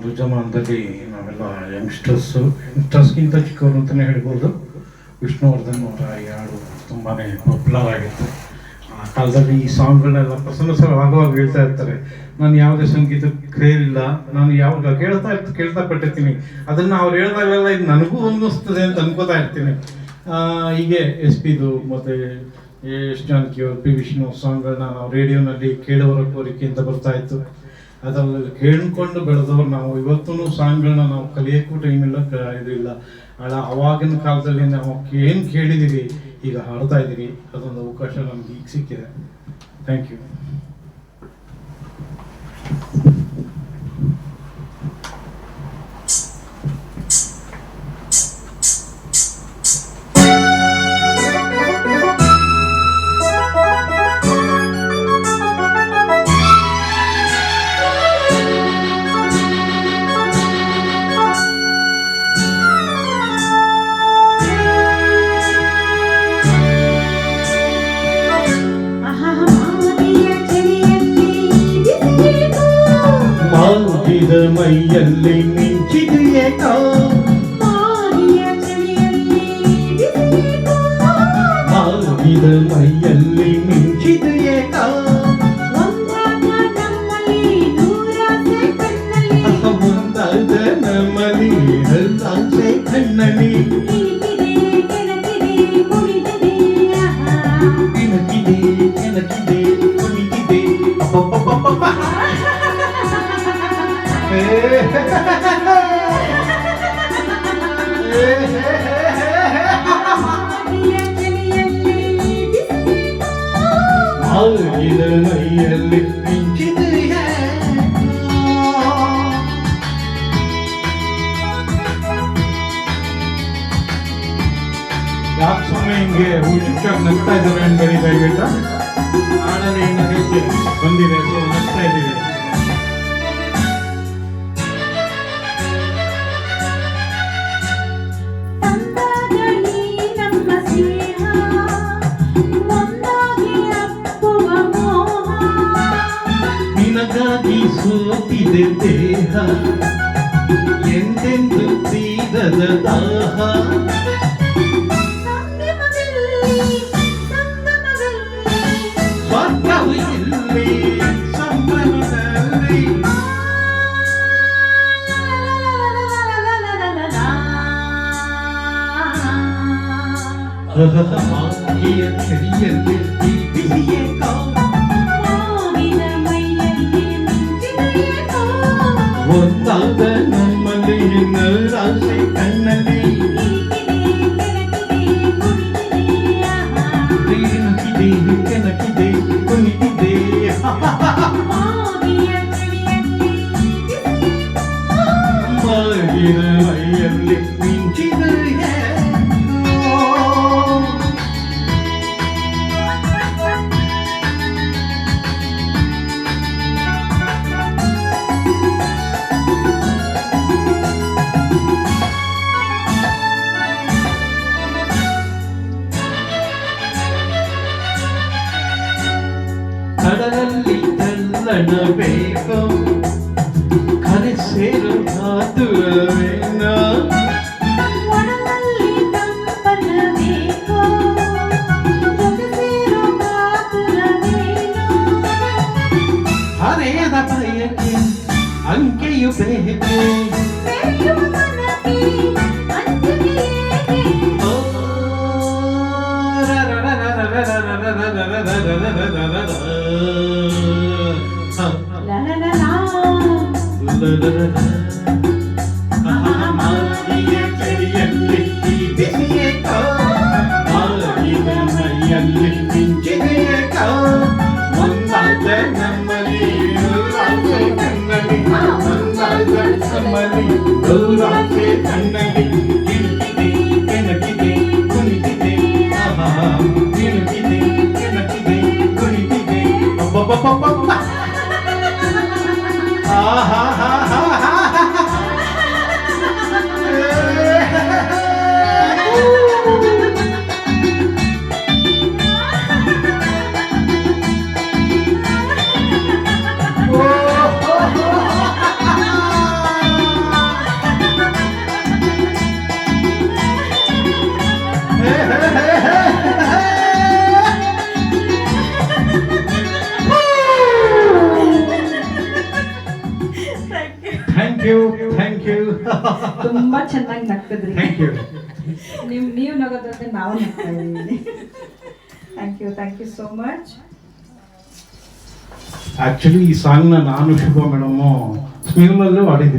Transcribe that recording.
ಒಂದು ಜಮಾನದಲ್ಲಿ ನಾವೆಲ್ಲ ಯಂಗ್ಸ್ಟರ್ಸ್ಗಿಂತ ಚಿಕ್ಕವರು ಅಂತಲೇ ಹೇಳ್ಬೋದು. ವಿಷ್ಣುವರ್ಧನ್ ಅವರ ಈ ಹಾಡು ತುಂಬಾ ಪಾಪ್ಯುಲರ್ ಆಗಿತ್ತು ಆ ಕಾಲದಲ್ಲಿ. ಈ ಸಾಂಗ್ಗಳನ್ನೆಲ್ಲ ಪ್ರಸನ್ನ ಸರ್ ಆಗುವಾಗ ಹೇಳ್ತಾ ಇರ್ತಾರೆ, ನಾನು ಯಾವುದೇ ಸಂಗೀತ ಕೇಳಿಲ್ಲ, ನಾನು ಯಾವಾಗ ಕೇಳ್ತಾ ಪಟ್ಟಿರ್ತೀನಿ, ಅದನ್ನು ಅವ್ರು ಹೇಳ್ದಾಗಲೆಲ್ಲ ಇದು ನನಗೂ ಅನ್ನಿಸ್ತದೆ ಅಂತ ಅನ್ಕೋತಾ ಇರ್ತೀನಿ. ಹೀಗೆ ಎಸ್ ಪಿದು ಮತ್ತು ಎಸ್ ಜಾನಕಿಯವರು, ಪಿ ವಿಷ್ಣು ಸಾಂಗ್ಗಳನ್ನ ನಾವು ರೇಡಿಯೋನಲ್ಲಿ ಕೇಳುವವರ ಕೋರಿಕೆಯಿಂದ ಬರ್ತಾ ಇತ್ತು. ಅದರಲ್ಲಿ ಕೇಳ್ಕೊಂಡು ಬೆಳೆದವರು ನಾವು. ಇವತ್ತೂ ಸಾಂಗ್ಗಳನ್ನ ನಾವು ಕಲಿಯೋಕ್ಕೂ ಟೈಮ್ ಇಲ್ಲ, ಇದಿಲ್ಲ. ಅವಾಗಿನ ಕಾಲದಲ್ಲಿ ನಾವು ಏನು ಕೇಳಿದ್ದೀವಿ ಈಗ ಹಾಡ್ತಾ ಇದ್ದೀವಿ. ಅದೊಂದು ಅವಕಾಶ ನಮ್ಗೆ ಈಗ ಸಿಕ್ಕಿದೆ. Thank you. ಮೈಯಲ್ಲಿ ಮಿಂಚಿದೆಯೇಕೋ ಮಾಗಿದ ಮೈಯಲ್ಲಿ ಮಿಂಚಿದೆಯೇಕೋ ಮುಂದಾದ ನಮ್ಮಲಿ ಹಲ್ಲಾಸೆ ಕಣ್ಣಲಿ ಕೆಣಕಿದೆ ಕೆಣಕಿದೆ ಕುಣಿಕಿದೆ ಅಪ್ಪಪ್ಪಪ್ಪ ಮೈಯಲ್ಲಿ ಮಿಂಚಿದೆಯೇ. ಯಾಕೆ ಸುಮ್ಮನೆ ಹಿಂಗೆ ಹುಚ್ಚುಚ್ಚಾಗಿ ನಗ್ತಾ ಇದ್ದಾರೆ ಅನ್ಬೇಡಿ ದಯವಿಟ್ಟು. ಹಾಡಲ್ಲಿ ಏನೋ ಹೇಳ್ತೀವಿ ಬಂದಿದೆ, ಸೊ ನಗ್ತಾ ಇದ್ದೀವಿ. ನಿನಗಾಗಿ ಸೋತಿದೆ ದೇಹ, ಎಂದೆಂದು ತೀರದ ದಾಹ. ಸ್ವರ್ಗವು ಎಲ್ಲಿ ಸಂಭ್ರಮದಲ್ಲಿ ಮಾಗಿಯ ಚಳಿಯಲ್ಲಿ ಬಿಸಿಯೇ ಒಂದಾದ ನಮ್ಮಲ್ಲಿ ನರಾಸೆ ಕಣ್ಣಲ್ಲಿ ಕೆಣಕಿದೆ ಕೆಣಕಿದೆ ಕುಣಿತಿದೆ ಮಾಗಿದ ಮೈಯಲ್ಲಿ ಮಿಂಚಿದೆಯೇ. ಕಡಲಲ್ಲಿ ತಲ್ಲಣಬೇಕು, ಕರೆ ಸೇರು ಹಾದುರವೇನ. ಹರೆಯದ ಬಯಕೆ ಅಂಕೆಯು ಬೇಕು, ಮಾಗಿಯ ಚಳಿಯಲ್ಲಿ ಬಿಸಿಯೇಕೋ ಮಾಗಿದ ಮೈಯಲ್ಲಿ ಮಿಂಚಿದೆಯೇಕೋ ಒಂದಾದ ನಮ್ಮಲ್ಲಿ ನೂರಾಸೆ ಕಣ್ಣಲ್ಲಿ ಒಂದಾದ ನಮ್ಮಲ್ಲಿ ನೂರಾಸೆ ಕಣ್ಣಲ್ಲಿ ಇಣುಕಿದೆ ಕೆಣಕಿದೆ ಕುಣಿತಿದೆ ಇಣುಕಿದೆ ಕೆಣಕಿದೆ ಕುಣಿತಿದೆ ಅಬ್ಬಬ್ಬಬ್ಬಬ್ಬ ಆಹಾ ಹಾ ಹಾ ಹಾ. ಥ್ಯಾಂಕ್ ಯು ತುಂಬಾ ಚೆನ್ನಾಗಿ ನಗ್ತಿದ್ರಿ. Thank you. ನೀವು ನಗೋದಂದ್ರೆ ನಾವು ನಗ್ತಾ ಇದ್ದೀವಿ. Thank you so much. Actually ಈ ಸಾಂಗ್ನ ನಾನು ಶುಭ ಮೇಡಮ್ ಸ್ಕೂಲಲ್ಲೂ ಆಡಿದ್ದೀನಿ.